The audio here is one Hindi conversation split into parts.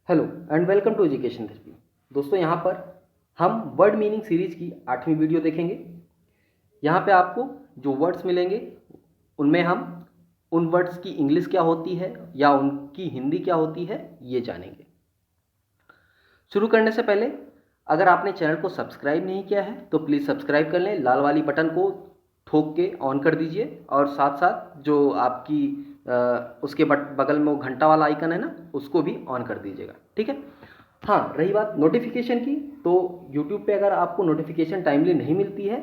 Hello and welcome to education therapy. दोस्तों, यहाँ पर हम वर्ड मीनिंग सीरीज की 8वीं वीडियो देखेंगे। यहाँ पे आपको जो वर्ड्स मिलेंगे उनमें हम उन वर्ड्स की इंग्लिश क्या होती है या उनकी हिंदी क्या होती है ये जानेंगे। शुरू करने से पहले अगर आपने चैनल को सब्सक्राइब नहीं किया है तो प्लीज़ सब्सक्राइब कर लें, लाल वाली बटन को ठोक के ऑन कर दीजिए और साथ साथ जो आपकी उसके बगल में वो घंटा वाला आइकन है ना, उसको भी ऑन कर दीजिएगा, ठीक है। हाँ, रही बात नोटिफिकेशन की, तो यूट्यूब पे अगर आपको नोटिफिकेशन टाइमली नहीं मिलती है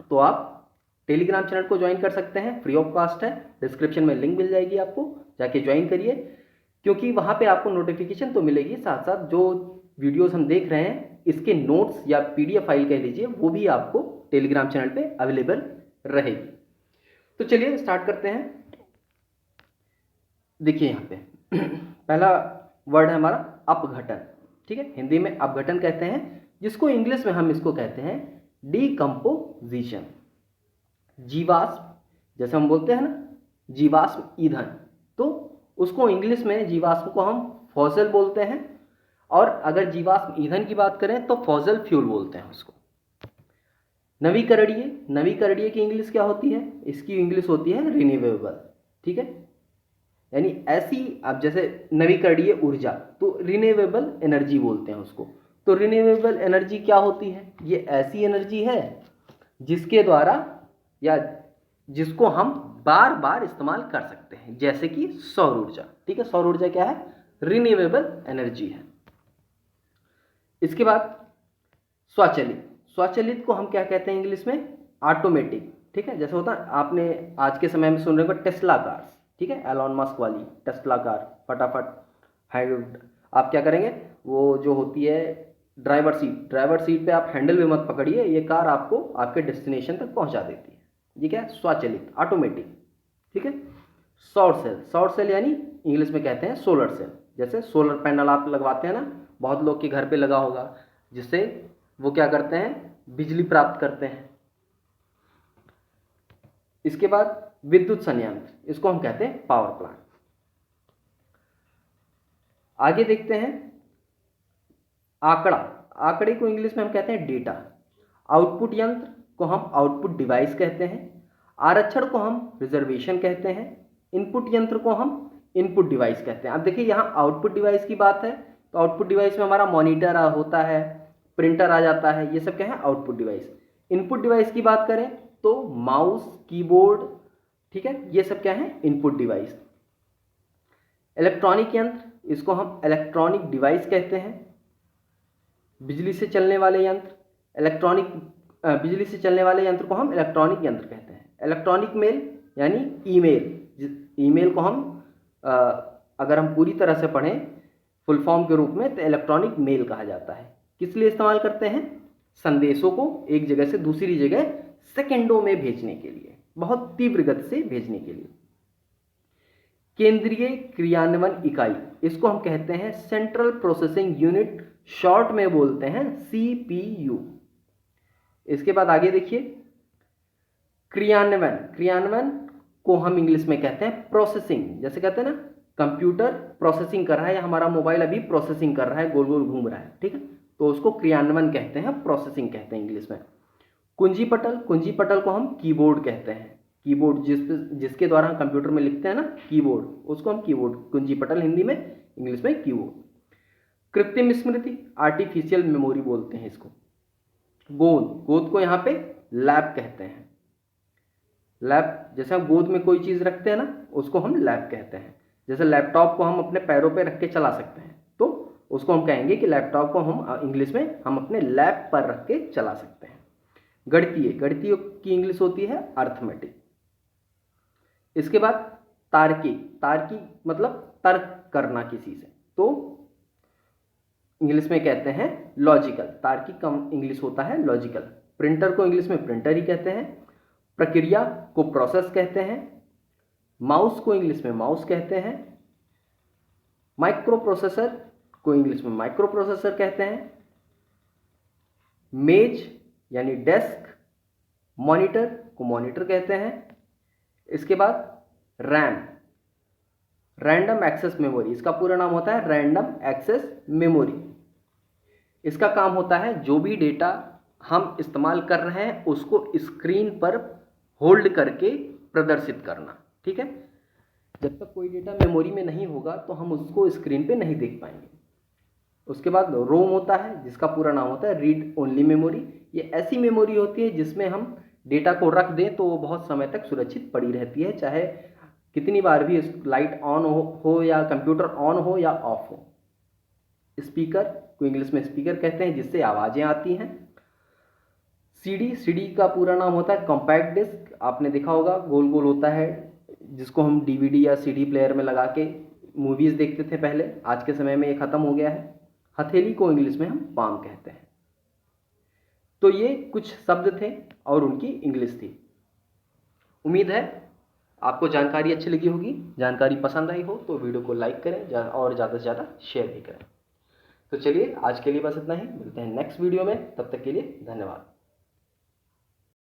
तो आप टेलीग्राम चैनल को ज्वाइन कर सकते हैं, फ्री ऑफ कॉस्ट है। डिस्क्रिप्शन में लिंक मिल जाएगी, आपको जाके ज्वाइन करिए, क्योंकि वहाँ पे आपको नोटिफिकेशन तो मिलेगी, साथ साथ जो वीडियोस हम देख रहे हैं इसके नोट्स या पीडीएफ फाइल कह लीजिए वो भी आपको टेलीग्राम चैनल पे अवेलेबल रहेगी। तो चलिए स्टार्ट करते हैं। देखिए यहाँ पे पहला वर्ड है हमारा अपघटन, ठीक है। हिंदी में अपघटन कहते हैं, जिसको इंग्लिश में हम इसको कहते हैं डीकम्पोजिशन। जीवाश्म, जैसे हम बोलते हैं ना जीवाश्म ईंधन, तो उसको इंग्लिश में जीवाश्म को हम फॉसिल बोलते हैं, और अगर जीवाश्म ईंधन की बात करें तो फॉसिल फ्यूल बोलते हैं उसको। नवीकरणीय, नवीकरणीय की इंग्लिश क्या होती है? इसकी इंग्लिश होती है रिन्यूएबल, ठीक है। यानी ऐसी, अब जैसे नवीकरणीय ऊर्जा तो रिन्यूएबल एनर्जी बोलते हैं उसको। तो रिन्यूएबल एनर्जी क्या होती है? ये ऐसी एनर्जी है जिसके द्वारा या जिसको हम बार बार इस्तेमाल कर सकते हैं, जैसे कि सौर ऊर्जा, ठीक है। सौर ऊर्जा क्या है? रिन्यूएबल एनर्जी है। इसके बाद स्वचालित, स्वचालित को हम क्या कहते हैं इंग्लिश में? ऑटोमेटिक, ठीक है। जैसे होता है, आपने आज के समय में सुन रहे हो टेस्ला कार्स, ठीक है, एलॉन मस्क वाली टेस्ला कार, फटाफट हैंड आप क्या करेंगे, वो जो होती है ड्राइवर सीट पे आप हैंडल भी मत पकड़िए, ये कार आपको आपके डेस्टिनेशन तक पहुंचा देती है। ये क्या है? स्वचालित, ऑटोमेटिक, ठीक है। सौर सेल, सौर सेल यानी इंग्लिश में कहते हैं सोलर सेल। जैसे सोलर पैनल आप लगवाते हैं ना, बहुत लोग के घर पे लगा होगा, जिससे वो क्या करते हैं? बिजली प्राप्त करते हैं। इसके बाद विद्युत संयंत्र, इसको हम कहते हैं पावर प्लांट। आगे देखते हैं आंकड़ा, आंकड़े को इंग्लिश में हम कहते हैं डेटा। आउटपुट यंत्र को हम आउटपुट डिवाइस कहते हैं। आरक्षण को हम रिजर्वेशन कहते हैं। इनपुट यंत्र को हम इनपुट डिवाइस कहते हैं। अब देखिए यहाँ आउटपुट डिवाइस की बात है, तो आउटपुट डिवाइस में हमारा मॉनिटर होता है, प्रिंटर आ जाता है, ये सब क्या है? Output device. इनपुट डिवाइस की बात करें तो माउस, कीबोर्ड, ठीक है, ये सब क्या है? Input device. इलेक्ट्रॉनिक यंत्र, इसको हम इलेक्ट्रॉनिक डिवाइस कहते हैं। बिजली से चलने वाले यंत्र, बिजली से चलने वाले यंत्र को हम इलेक्ट्रॉनिक यंत्र कहते हैं। इलेक्ट्रॉनिक मेल यानी ईमेल, ईमेल को हम अगर हम पूरी तरह से पढ़ें फुल फॉर्म के रूप में तो इलेक्ट्रॉनिक मेल कहा जाता है। किस लिए इस्तेमाल करते हैं? संदेशों को एक जगह से दूसरी जगह सेकेंडों में भेजने के लिए, बहुत तीव्र गति से भेजने के लिए। केंद्रीय क्रियान्वयन इकाई, इसको हम कहते हैं सेंट्रल प्रोसेसिंग यूनिट, शॉर्ट में बोलते हैं सीपीयू। इसके बाद आगे देखिए क्रियान्वयन, क्रियान्वयन को हम इंग्लिश में कहते हैं प्रोसेसिंग। जैसे कहते हैं ना कंप्यूटर प्रोसेसिंग कर रहा है या हमारा मोबाइल अभी प्रोसेसिंग कर रहा है, गोल गोल घूम रहा है, ठीक है, तो उसको क्रियान्वयन कहते हैं, प्रोसेसिंग कहते हैं इंग्लिश में। कुंजी पटल, कुंजी पटल को हम कीबोर्ड कहते हैं। कीबोर्ड जिसके द्वारा हम कंप्यूटर में लिखते हैं ना कीबोर्ड, उसको हम कीबोर्ड, कुंजी पटल हिंदी में, इंग्लिश में कीबोर्ड। कृत्रिम स्मृति, आर्टिफिशियल मेमोरी बोलते हैं इसको। गोद, गोद को यहाँ पे लैब कहते हैं। लैब, जैसे हम गोद में कोई चीज़ रखते हैं ना, उसको हम लैब कहते हैं। जैसे लैपटॉप को हम अपने पैरों पे रख के चला सकते हैं, तो उसको हम कहेंगे कि लैपटॉप को हम इंग्लिश में हम अपने लैब पर रख के चला सकते हैं। गणितीय, गणितीय की इंग्लिश होती है अर्थमेटिक। इसके बाद तार्किक, तार्किक मतलब तर्क करना किसी से, तो इंग्लिश में कहते हैं लॉजिकल। तार्किक का इंग्लिश होता है लॉजिकल। प्रिंटर को इंग्लिश में प्रिंटर ही कहते हैं। प्रक्रिया को प्रोसेस कहते हैं। माउस को इंग्लिश में माउस कहते हैं। माइक्रो प्रोसेसर को इंग्लिश में माइक्रो प्रोसेसर कहते हैं। मेज यानी डेस्क, मॉनिटर को मॉनिटर कहते हैं। इसके बाद रैम, रैंडम एक्सेस मेमोरी, इसका पूरा नाम होता है रैंडम एक्सेस मेमोरी। इसका काम होता है जो भी डेटा हम इस्तेमाल कर रहे हैं उसको स्क्रीन पर होल्ड करके प्रदर्शित करना। ठीक है, जब तक कोई डेटा मेमोरी में नहीं होगा तो हम उसको स्क्रीन पे नहीं देख पाएंगे। उसके बाद रोम होता है जिसका पूरा नाम होता है रीड ओनली मेमोरी। ये ऐसी मेमोरी होती है जिसमें हम डेटा को रख दें तो वो बहुत समय तक सुरक्षित पड़ी रहती है, चाहे कितनी बार भी लाइट ऑन हो या कंप्यूटर ऑन हो या ऑफ हो। स्पीकर को इंग्लिश में स्पीकर कहते हैं, जिससे आवाज़ें आती हैं। सीडी का पूरा नाम होता है कॉम्पैक्ट डिस्क। आपने देखा होगा गोल गोल होता है जिसको हम डीवीडी या सीडी प्लेयर में लगा के मूवीज़ देखते थे पहले, आज के समय में ये ख़त्म हो गया है। हथेली को इंग्लिश में हम पाम कहते हैं। तो ये कुछ शब्द थे और उनकी इंग्लिश थी। उम्मीद है आपको जानकारी अच्छी लगी होगी। जानकारी पसंद आई हो तो वीडियो को लाइक करें और ज़्यादा से ज़्यादा शेयर भी करें। तो चलिए आज के लिए बस इतना ही, मिलते हैं नेक्स्ट वीडियो में, तब तक के लिए धन्यवाद।